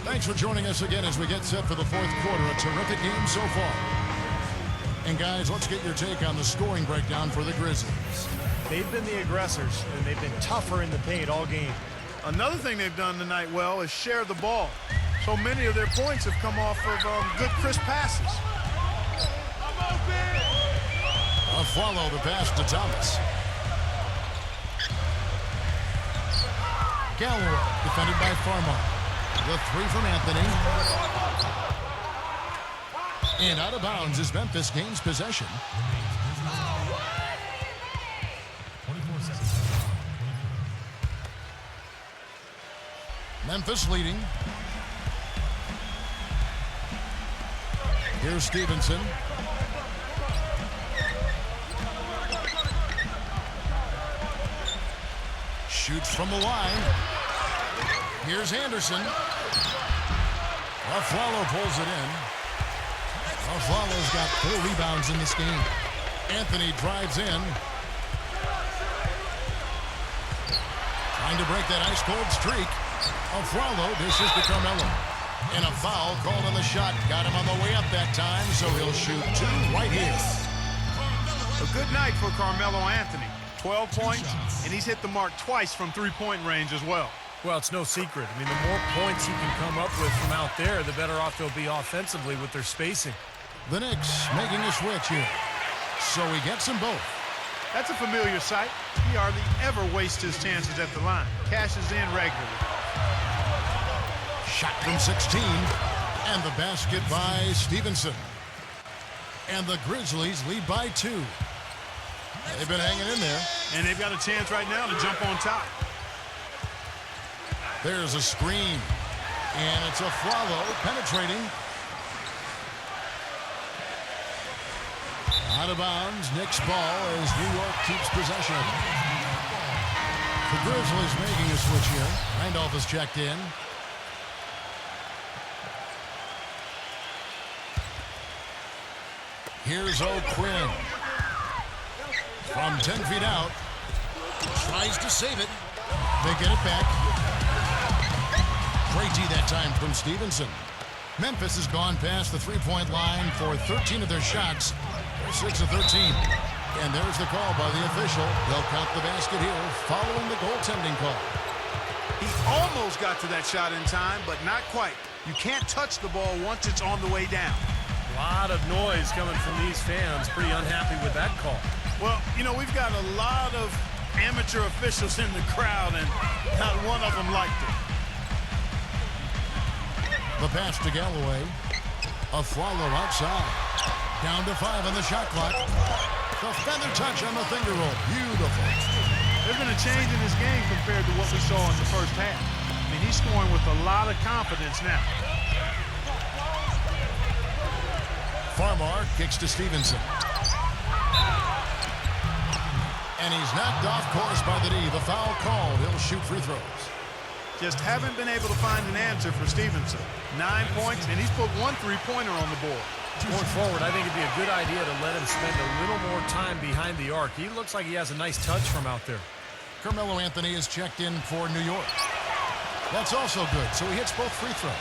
Thanks for joining us again as we get set for the fourth quarter. A terrific game so far. And guys, let's get your take on the scoring breakdown for the Grizzlies. They've been the aggressors, and they've been tougher in the paint all game. Another thing they've done tonight well is share the ball. So many of their points have come off of good, crisp passes. A follow the pass to Thomas. Galloway, defended by Farmer. The three from Anthony. And out of bounds as Memphis gains possession. Memphis leading. Here's Stevenson. Shoots from the line. Here's Anderson. Afflalo pulls it in. Afflalo's got 4 rebounds in this game. Anthony drives in. Trying to break that ice-cold streak. Afflalo dishes to Carmelo. And a foul called on the shot. Got him on the way up that time, so he'll shoot 2 right here. A good night for Carmelo Anthony. 12 points, and he's hit the mark twice from three-point range as well. Well, it's no secret. I mean, the more points he can come up with from out there, the better off they'll be offensively with their spacing. The Knicks making a switch here. So he gets them both. That's a familiar sight. He hardly ever wastes his chances at the line. Cashes in regularly. Shot from 16. And the basket by Stevenson. And the Grizzlies lead by 2. They've been hanging in there. And they've got a chance right now to jump on top. There's a screen. And it's Afflalo penetrating. Out of bounds, Knicks ball as New York keeps possession. The Grizzlies making a switch here. Randolph has checked in. Here's O'Quinn. From 10 feet out. Tries to save it. They get it back. Great D that time from Stevenson. Memphis has gone past the three-point line for 13 of their shots. They're 6 of 13. And there's the call by the official. They'll count the basket here following the goaltending call. He almost got to that shot in time, but not quite. You can't touch the ball once it's on the way down. A lot of noise coming from these fans. Pretty unhappy with that call. Well, you know, we've got a lot of amateur officials in the crowd, and not one of them liked it. The pass to Galloway. Afflalo outside. Down to 5 on the shot clock. The feather touch on the finger roll. Beautiful. There's been a change in his game compared to what we saw in the first half. I mean, he's scoring with a lot of confidence now. Farmar kicks to Stevenson. And he's knocked off course by the D. The foul called. He'll shoot free throws. Just haven't been able to find an answer for Stevenson. 9 points, and he's put 1 3-pointer on the board. Going forward, I think it'd be a good idea to let him spend a little more time behind the arc. He looks like he has a nice touch from out there. Carmelo Anthony is checked in for New York. That's also good, so he hits both free throws.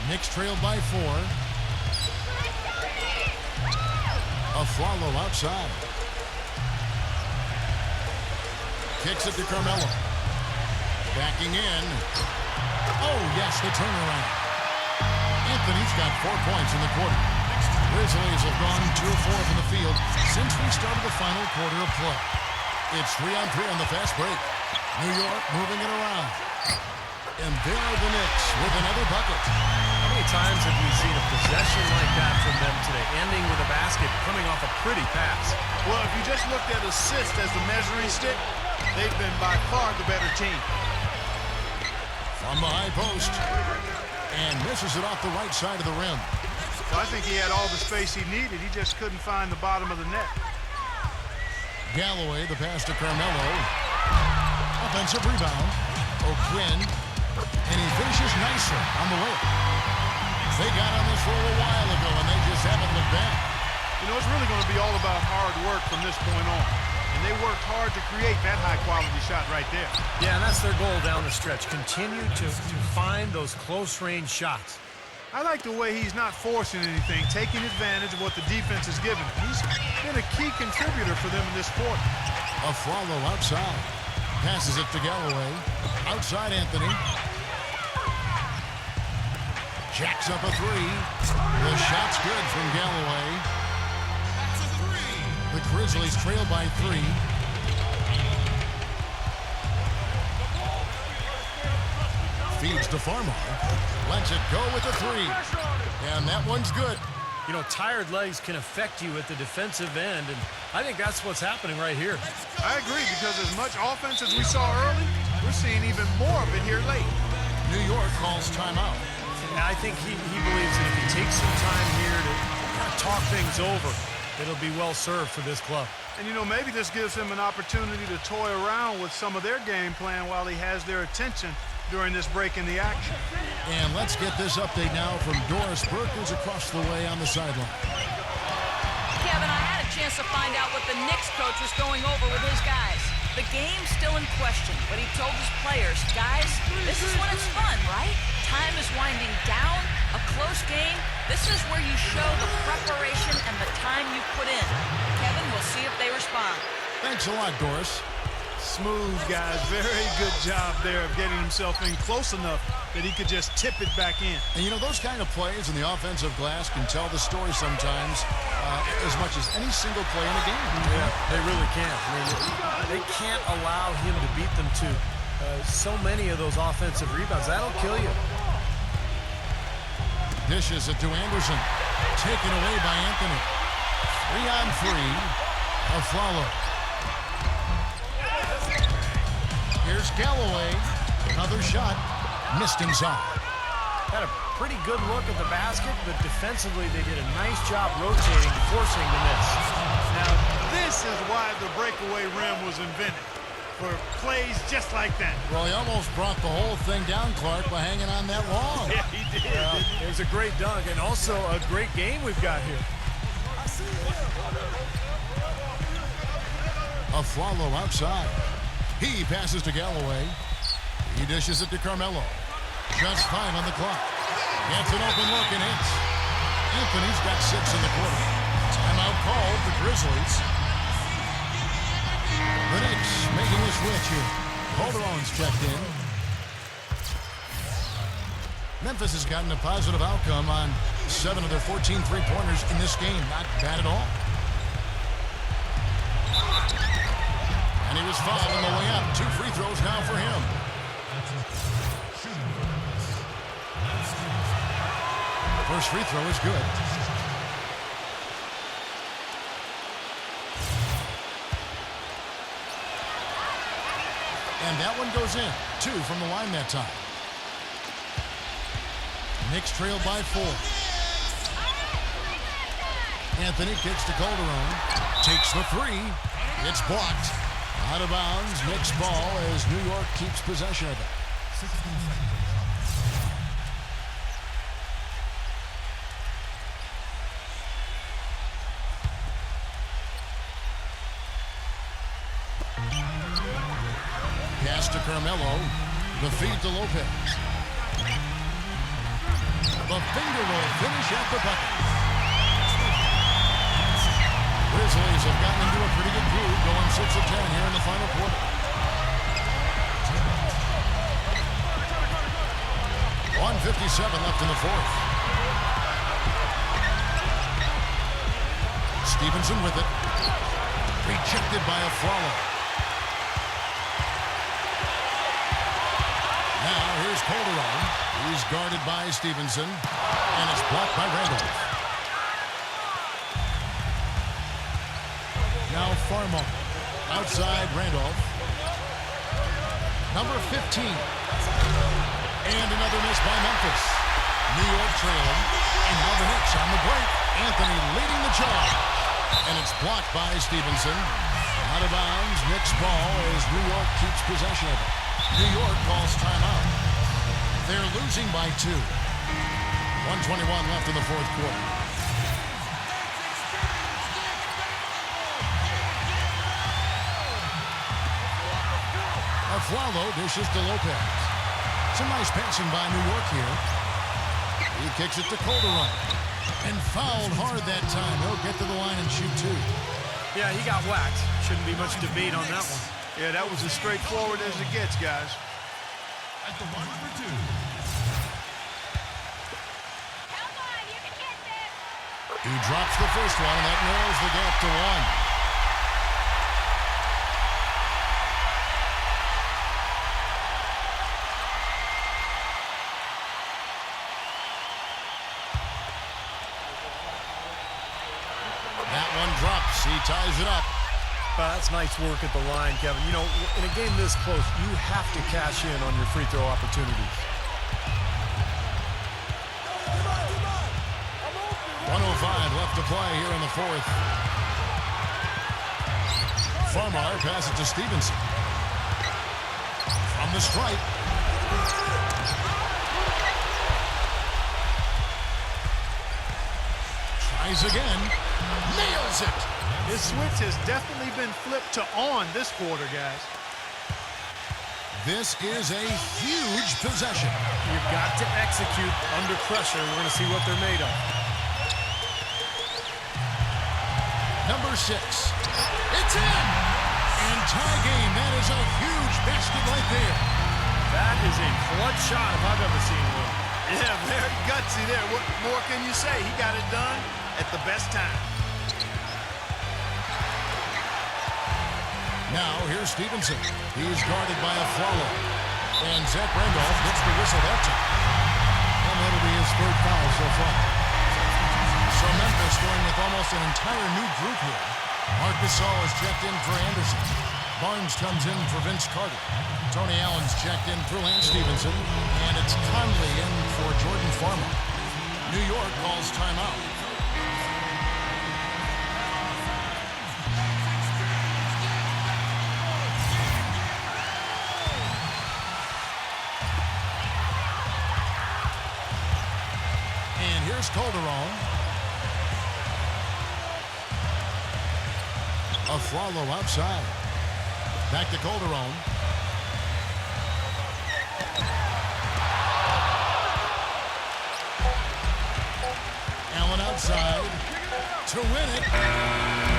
Knicks trailed by 4. Afflalo outside. Kicks it to Carmelo. Backing in. Oh, yes, the turnaround. Anthony's got 4 points in the quarter. Grizzlies have gone 2 of 4 from the field since we started the final quarter of play. It's 3-on-3 on the fast break. New York moving it around. And there are the Knicks with another bucket. How many times have we seen a possession like that from them today, ending with a basket coming off a pretty pass? Well, if you just looked at assists as the measuring stick, they've been by far the better team. From the high post. And misses it off the right side of the rim. So I think he had all the space he needed. He just couldn't find the bottom of the net. Galloway, the pass to Carmelo. Offensive rebound. O'Quinn. And he finishes nicely on the layup. They got on this roll a while ago, and they just haven't looked back. You know, it's really going to be all about hard work from this point on. and they worked hard to create that high-quality shot right there. Yeah, and that's their goal down the stretch. Continue to find those close-range shots. I like the way he's not forcing anything, taking advantage of what the defense is giving him. He's been a key contributor for them in this quarter. Afflalo outside. Passes it to Galloway. Outside Anthony. Jacks up a three. The shot's good from Galloway. The Grizzlies trail by 3. Feeds to Farmer. Lets it go with the 3. And that one's good. You know, tired legs can affect you at the defensive end, and I think that's what's happening right here. I agree, because as much offense as we saw early, we're seeing even more of it here late. New York calls timeout. And I think he believes that if he takes some time here to kind of talk things over, it'll be well served for this club. And, you know, maybe this gives him an opportunity to toy around with some of their game plan while he has their attention during this break in the action. And let's get this update now from Doris Burke, who's across the way on the sideline. Kevin, I had a chance to find out what the Knicks coach was going over with his guys. The game's still in question, but he told his players, guys, this is when it's fun, right? Time is winding down, a close game. This is where you show the preparation and the time you put in. Kevin, we'll see if they respond. Thanks a lot, Doris. Smooth, guys. Very good job there of getting himself in close enough that he could just tip it back in. And, you know, those kind of plays in the offensive glass can tell the story sometimes as much as any single play in a game. Yeah, they really can. I mean, they can't allow him to beat them to so many of those offensive rebounds. That'll kill you. Dishes it to Anderson. Taken away by Anthony. 3-on-3. Afflalo. Here's Galloway. Another shot. Missed inside. Had a pretty good look at the basket, but defensively they did a nice job rotating, forcing the miss. Now, this is why the breakaway rim was invented, for plays just like that. Well, he almost brought the whole thing down, Clark, by hanging on that long. Yeah, he did. It was a great dunk and also a great game we've got here. Afflalo outside. He passes to Galloway. He dishes it to Carmelo. Just 5 on the clock. Gets an open look and hits. Anthony's got 6 in the quarter. Timeout called the Grizzlies. The Knicks making a switch here. Calderon's checked in. Memphis has gotten a positive outcome on 7 of their 14 three-pointers in this game. Not bad at all. And he was fouled on the way up. 2 free throws now for him. First free throw is good. And that one goes in. 2 from the line that time. Knicks trailed by 4. Anthony kicks to Calderon. Takes the 3. It's blocked. Out of bounds. Knicks ball as New York keeps possession of it. Pass to Carmelo. The feed to Lopez. The finger roll finish at the bucket. Grizzlies have gotten into a pretty good groove, going 6 of 10 here in the final quarter. 1:57 left in the fourth. Stevenson with it. Rejected by Afflalo. Now here's Calderon. He's guarded by Stevenson. And it's blocked by Randolph. Now Farmer. Outside Randolph. Number 15. And another miss by Memphis. New York trailing. And now the Knicks on the break. Anthony leading the charge. And it's blocked by Stevenson. Out of bounds. Knicks ball as New York keeps possession of it. New York calls timeout. They're losing by 2. 1:21 left in the fourth quarter. Aflalo dishes to Lopez. Some nice passing by New York here. He kicks it to Calderon. And fouled hard that time. He'll get to the line and shoot two. Yeah, he got whacked. Shouldn't be much debate on that one. Yeah, that was as straightforward as it gets, guys. At the line for two. Come on, you can get this. He drops the first one, and that narrows the gap to one. That one drops. He ties it up. That's nice work at the line, Kevin. You know, in a game this close, you have to cash in on your free throw opportunities. 1:05 left to play here in the fourth. Farmar passes it to Stevenson. From the stripe. Tries again. Nails it. His switch has definitely been flipped to on this quarter, guys. This is a huge possession. You've got to execute under pressure. We're going to see what they're made of. Number 6. It's in. And tie game. That is a huge basket right there. That is a clutch shot if I've ever seen one. Yeah, very gutsy there. What more can you say? He got it done at the best time. Now, here's Stevenson. He's guarded by Aflalo. And Zach Randolph gets the whistle that time. And that'll be his third foul so far. So Memphis going with almost an entire new group here. Marc Gasol is checked in for Anderson. Barnes comes in for Vince Carter. Tony Allen's checked in for Lance Stevenson. And it's Conley in for Jordan Farmer. New York calls timeout. Here's Calderon. Aflalo outside. Back to Calderon. Allen outside to win it.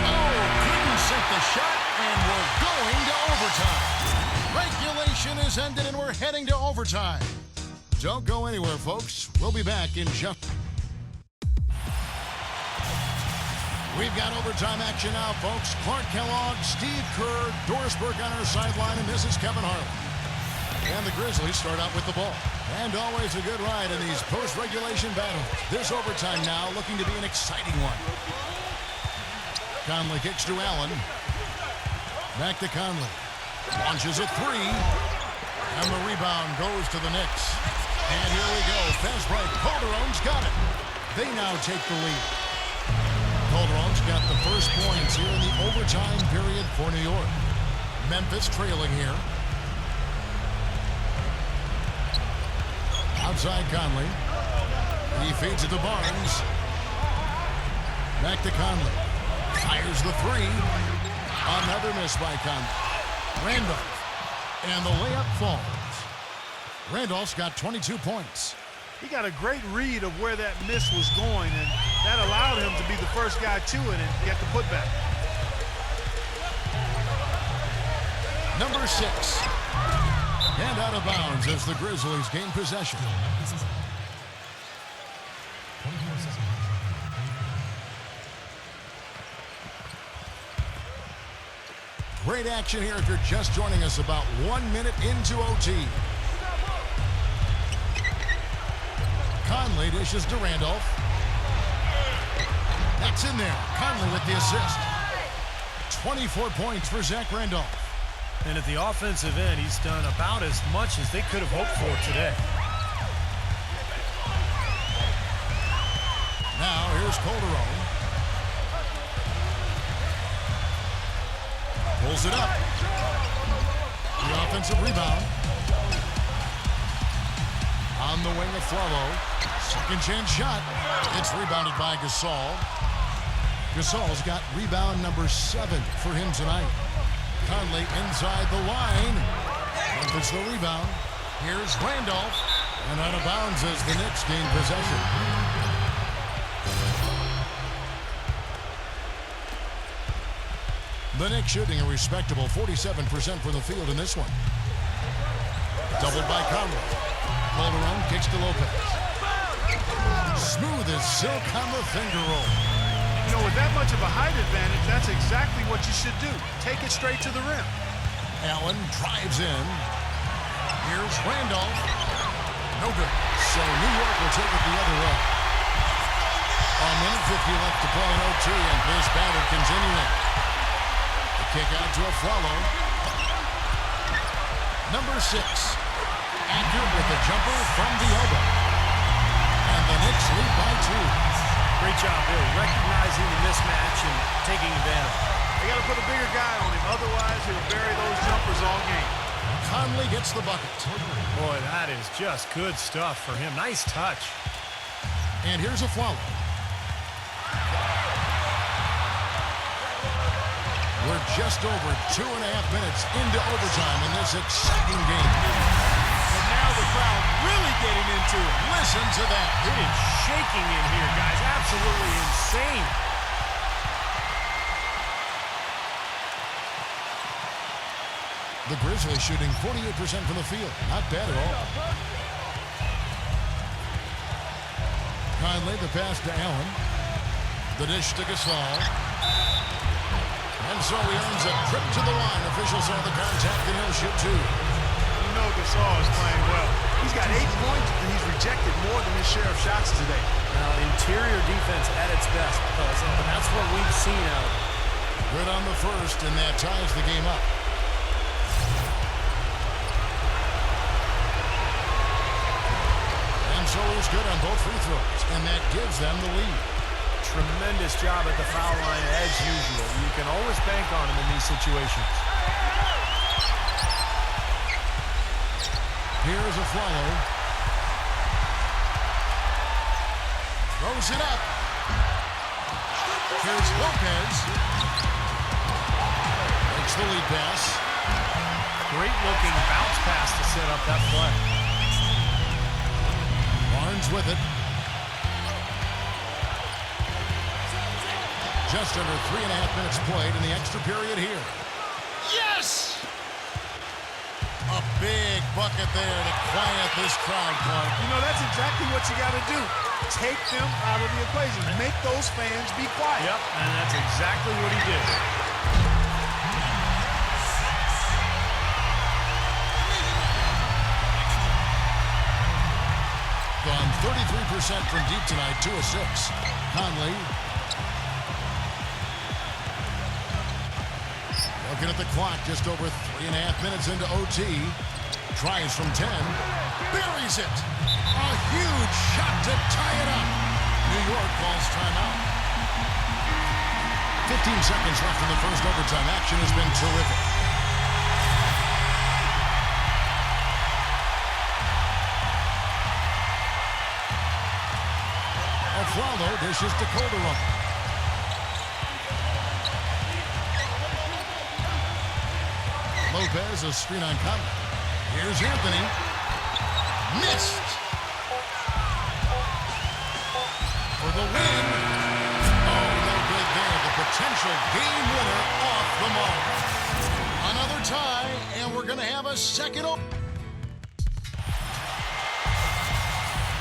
Oh, couldn't sink the shot, and we're going to overtime. Regulation is ended, and we're heading to overtime. Don't go anywhere, folks. We'll be back in just... We've got overtime action now, folks. Clark Kellogg, Steve Kerr, Doris Burke on our sideline, and this is Kevin Harlan. And the Grizzlies start out with the ball. And always a good ride in these post-regulation battles. This overtime now looking to be an exciting one. Conley kicks to Allen. Back to Conley. Launches a three. And the rebound goes to the Knicks. And here we go. Fast break. Calderon's got it. They now take the lead. Calderon's got the first points here in the overtime period for New York. Memphis trailing here. Outside Conley. He feeds it to Barnes. Back to Conley. Fires the three. Another miss by Conley. Randolph. And the layup falls. Randolph's got 22 points. He got a great read of where that miss was going, and that allowed him to be the first guy to it and get the putback. Number 6. And out of bounds as the Grizzlies gain possession. Great action here if you're just joining us about 1 minute into OT. Conley dishes to Randolph. That's in there. Conley with the assist. 24 points for Zach Randolph. And at the offensive end, he's done about as much as they could have hoped for today. Now here's Calderon. Pulls it up. The offensive rebound. On the wing of Aflalo. Second chance shot. It's rebounded by Gasol. Gasol's got rebound number 7 for him tonight. Conley inside the line. Memphis the rebound. Here's Randolph. And out of bounds as the Knicks gain possession. The Knicks shooting a respectable 47% from the field in this one. Doubled by Conley. Calderon kicks to Lopez. Smooth as silk on the finger roll. You know, with that much of a height advantage, that's exactly what you should do. Take it straight to the rim. Allen drives in. Here's Randolph. No good. So New York will take it the other way. A minute 50 left to play in OT, and this battle continuing. The kick out to Afflalo. Number 6. Accurate with the jumper from the elbow. And the Knicks lead by 2. Great job, Bill, recognizing the mismatch and taking advantage. They got to put a bigger guy on him. Otherwise, he'll bury those jumpers all game. Conley gets the bucket. Boy, that is just good stuff for him. Nice touch. And here's Afflalo. We're just over 2.5 minutes into overtime in this exciting game. And now the crowd really getting into it. Listen to that. It is shaking in here, guys. Absolutely insane. The Grizzlies shooting 48% from the field. Not bad at all. Conley, the pass to Allen. The dish to Gasol. And so he earns a trip to the line. Officials saw the contact, and he'll shoot 2. You know Gasol is playing well. He's got 8 points, and he's rejected more than his share of shots today. Now, interior defense at its best, fellas, and that's what we've seen out of it. Good on the first, and that ties the game up. And so he's good on both free throws, and that gives them the lead. Tremendous job at the foul line as usual. You can always bank on him in these situations. Here's Afflalo. Throws it up. Here's Lopez. Makes the lead pass. Great looking bounce pass to set up that play. Barnes with it. Just under 3.5 minutes played in the extra period here. Yes! A big bucket there to quiet this crowd, Clark. You know, that's exactly what you got to do. Take them out of the equation. Make those fans be quiet. Yep, and that's exactly what he did. Gone 33% from deep tonight, 2 assists. Conley. Looking at the clock, just over 3.5 minutes into OT. Tries from 10. Buries it. A huge shot to tie it up. New York calls timeout. 15 seconds left in the first overtime. Action has been terrific. Afflalo dishes to Calderon. Lopez, a screen on Conley. Here's Anthony. Missed. For the win. Oh, no good there. The potential game winner off the mark. Another tie, and we're going to have a second.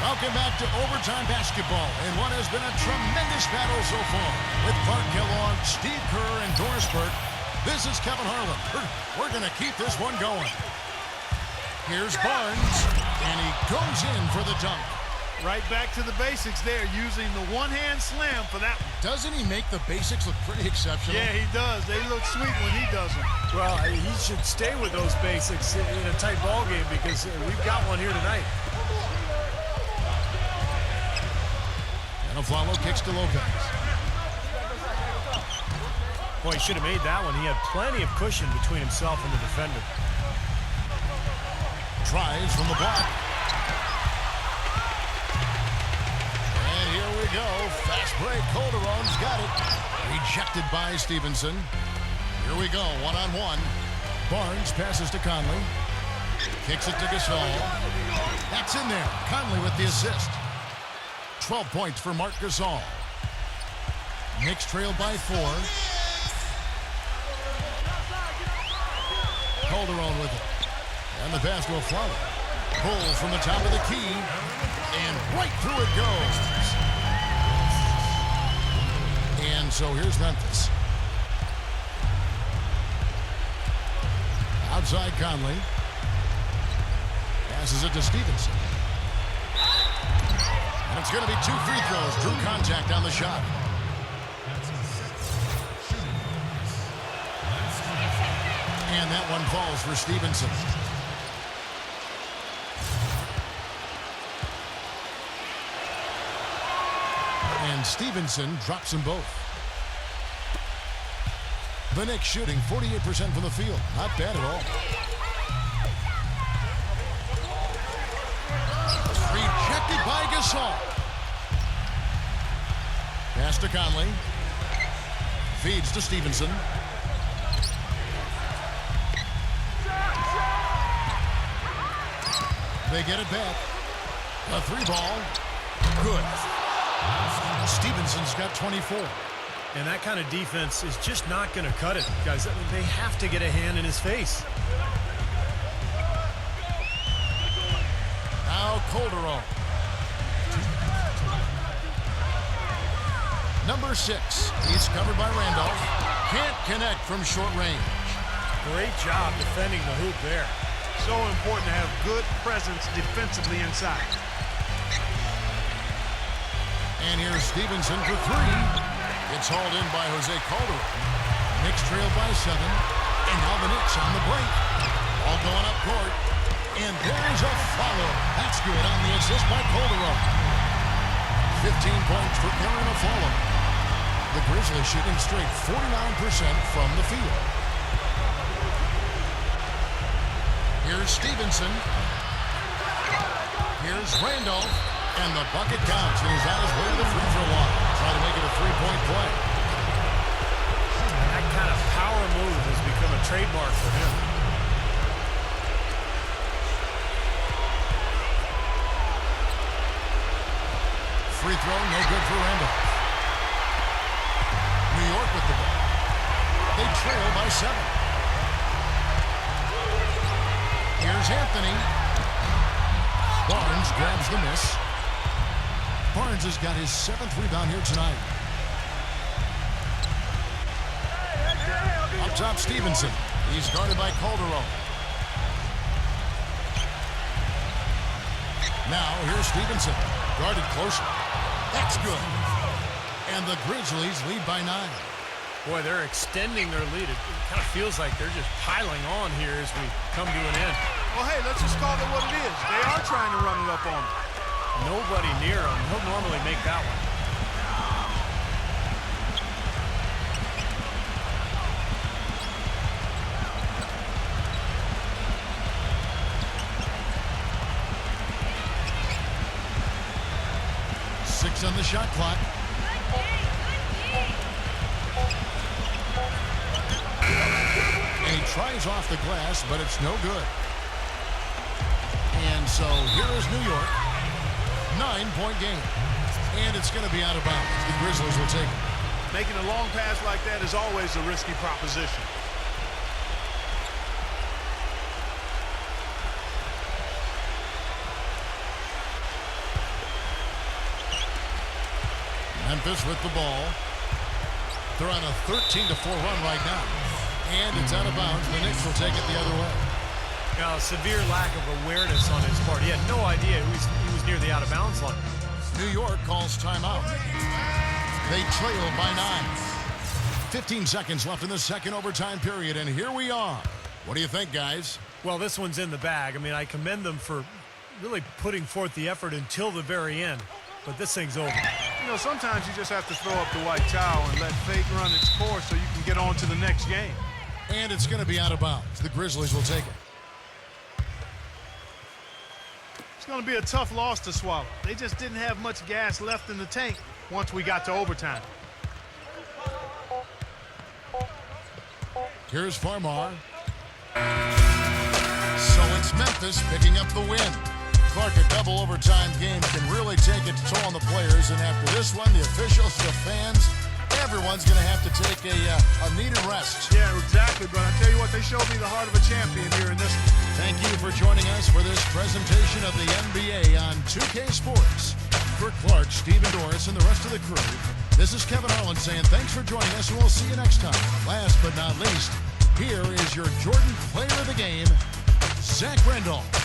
Welcome back to overtime basketball in what has been a tremendous battle so far. With Clark Kellogg, Steve Kerr, and Doris Burke. This is Kevin Harlan. We're going to keep this one going. Here's Barnes, and he goes in for the dunk. Right back to the basics there, using the one-hand slam for that one. Doesn't he make the basics look pretty exceptional? Yeah, he does. They look sweet when he does them. Well, he should stay with those basics in a tight ball game because we've got one here tonight. And Afflalo kicks to Lopez. Boy, he should have made that one. He had plenty of cushion between himself and the defender. Tries from the block. And here we go. Fast break. Calderon's got it. Rejected by Stevenson. Here we go. One-on-one. Barnes passes to Conley. Kicks it to Gasol. That's in there. Conley with the assist. 12 points for Marc Gasol. Knicks trail by 4. Calderon with it. And the pass to a flower. Pull from the top of the key. And right through it goes. And so here's Memphis. Outside Conley. Passes it to Stevenson. And it's going to be 2 free throws. Drew contact on the shot. And that one falls for Stevenson. And Stevenson drops them both. The Knicks shooting 48% from the field. Not bad at all. Rejected by Gasol. Pass to Conley. Feeds to Stevenson. They get it back. A 3-ball. Good. Stevenson's got 24. And that kind of defense is just not going to cut it, guys. They have to get a hand in his face. Now Calderon. Number 6. He's covered by Randolph. Can't connect from short range. Great job defending the hoop there. So important to have good presence defensively inside. And here's Stevenson for 3. It's hauled in by Jose Calderon. Knicks trail by 7. And now the Knicks on the break. All going up court. And there's a follow. That's good on the assist by Calderon. 15 points for Aaron Aflalo. The Grizzlies shooting straight 49% from the field. Here's Stevenson. Here's Randolph. And the bucket counts. And he's on his way to the free throw line. Trying to make it a 3-point play. That kind of power move has become a trademark for him. Free throw, no good for Randolph. New York with the ball. They trail by 7. Here's Anthony. Barnes grabs the miss. Barnes has got his 7th rebound here tonight. Up top, Stevenson. He's guarded by Calderon. Now, here's Stevenson. Guarded closer. That's good. And the Grizzlies lead by 9. Boy, they're extending their lead. It kind of feels like they're just piling on here as we come to an end. Well, hey, let's just call it what it is. They are trying to run it up on them. Nobody near him. He'll normally make that one. Six on the shot clock. And he tries off the glass, but it's no good. And so here is New York. 9-point game. And it's going to be out of bounds. The Grizzlies will take it. Making a long pass like that is always a risky proposition. Memphis with the ball. They're on a 13-4 run right now. And it's out of bounds. The Knicks will take it the other way. Now, a severe lack of awareness on his part. He had no idea he was near the out-of-bounds line. New York calls timeout. They trail by 9. 15 seconds left in the second overtime period, and here we are. What do you think, guys? Well, this one's in the bag. I mean, I commend them for really putting forth the effort until the very end. But this thing's over. You know, sometimes you just have to throw up the white towel and let fate run its course so you can get on to the next game. And it's going to be out of bounds. The Grizzlies will take it. It's going to be a tough loss to swallow. They just didn't have much gas left in the tank once we got to overtime. Here's Farmar. So it's It's Memphis picking up the win. Clark, a double overtime game can really take its toll on the players, and after this one, the officials, the fans, everyone's going to have to take a needed rest. Yeah, exactly, but I tell you what, they showed me the heart of a champion here in this one. Thank you for joining us for this presentation of the NBA on 2K Sports. For Clark, Stephen Doris, and the rest of the crew, this is Kevin Harlan saying thanks for joining us, and we'll see you next time. Last but not least, here is your Jordan Player of the Game, Zach Randolph.